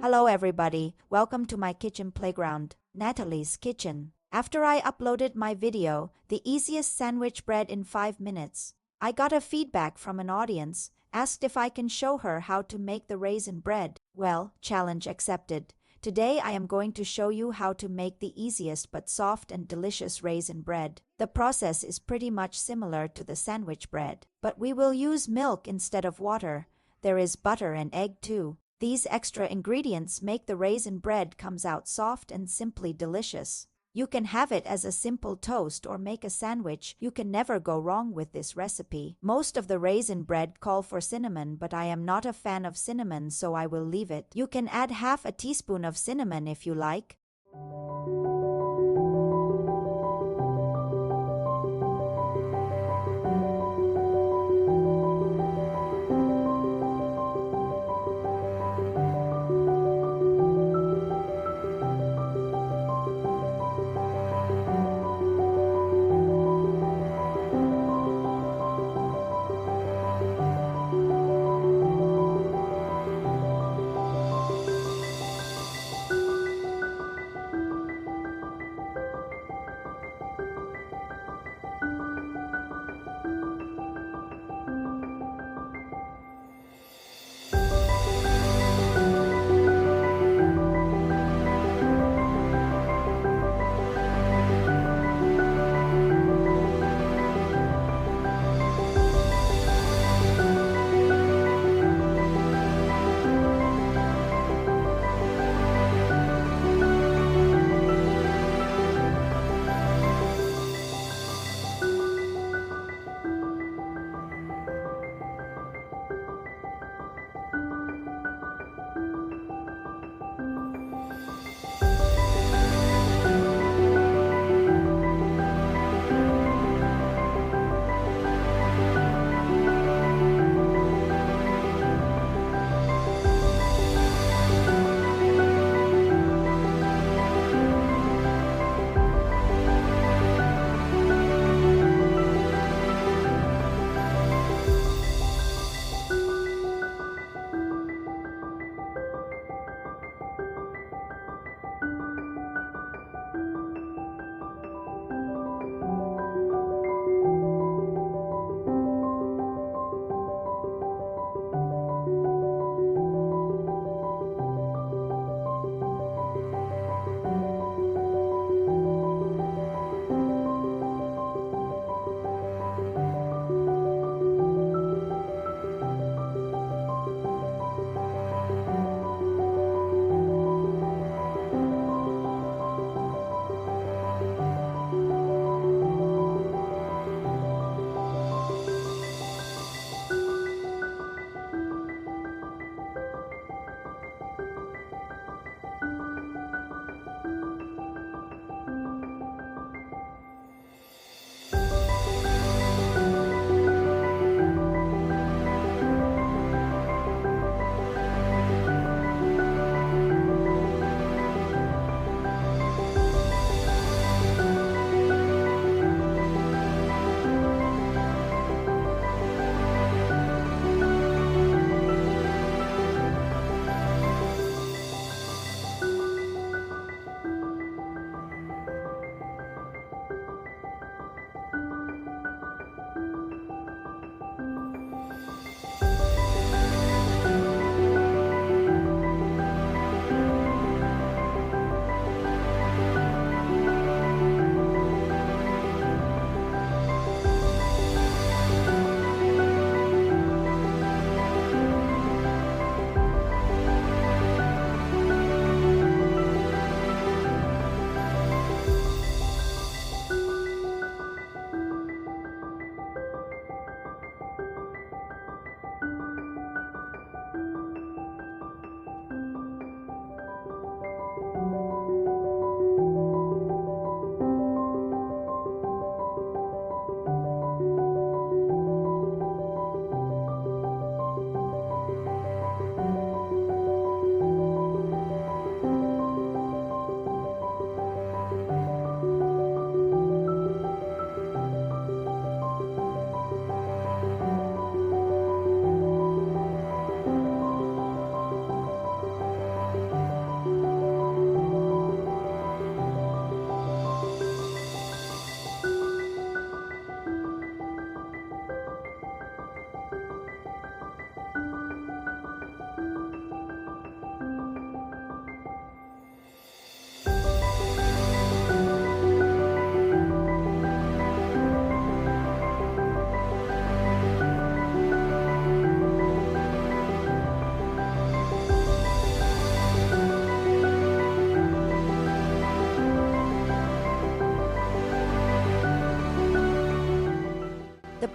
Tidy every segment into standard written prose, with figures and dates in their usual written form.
Hello everybody, welcome to my kitchen playground, Natalie's Kitchen. After I uploaded my video, The Easiest Sandwich Bread in 5 Minutes, I got a feedback from an audience, asked if I can show her how to make the raisin bread. Well, challenge accepted. Today I am going to show you how to make the easiest but soft and delicious raisin bread. The process is pretty much similar to the sandwich bread, but we will use milk instead of water. There is butter and egg too. These extra ingredients make the raisin bread comes out soft and simply delicious. You can have it as a simple toast or make a sandwich. You can never go wrong with this recipe. Most of the raisin bread call for cinnamon, but I am not a fan of cinnamon, so I will leave it. You can add half a teaspoon of cinnamon if you like.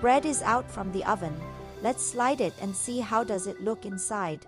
Bread is out from the oven. Let's slide it and see how does it look inside.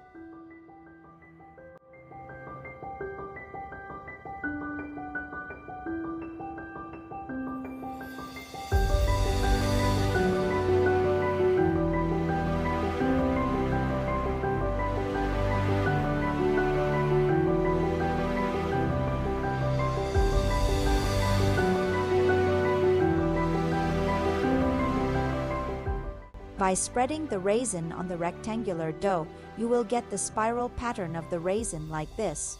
By spreading the raisin on the rectangular dough, you will get the spiral pattern of the raisin like this.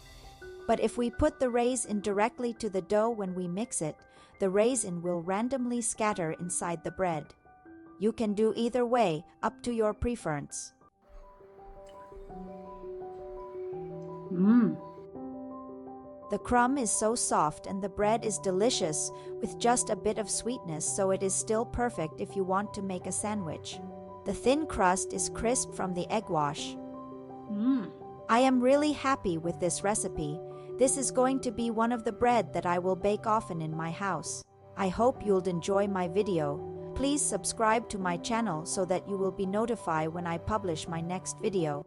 But if we put the raisin directly to the dough when we mix it, the raisin will randomly scatter inside the bread. You can do either way, up to your preference. The crumb is so soft and the bread is delicious with just a bit of sweetness, so it is still perfect if you want to make a sandwich. The thin crust is crisp from the egg wash. I am really happy with this recipe. This is going to be one of the bread that I will bake often in my house. I hope you'll enjoy my video. Please subscribe to my channel so that you will be notified when I publish my next video.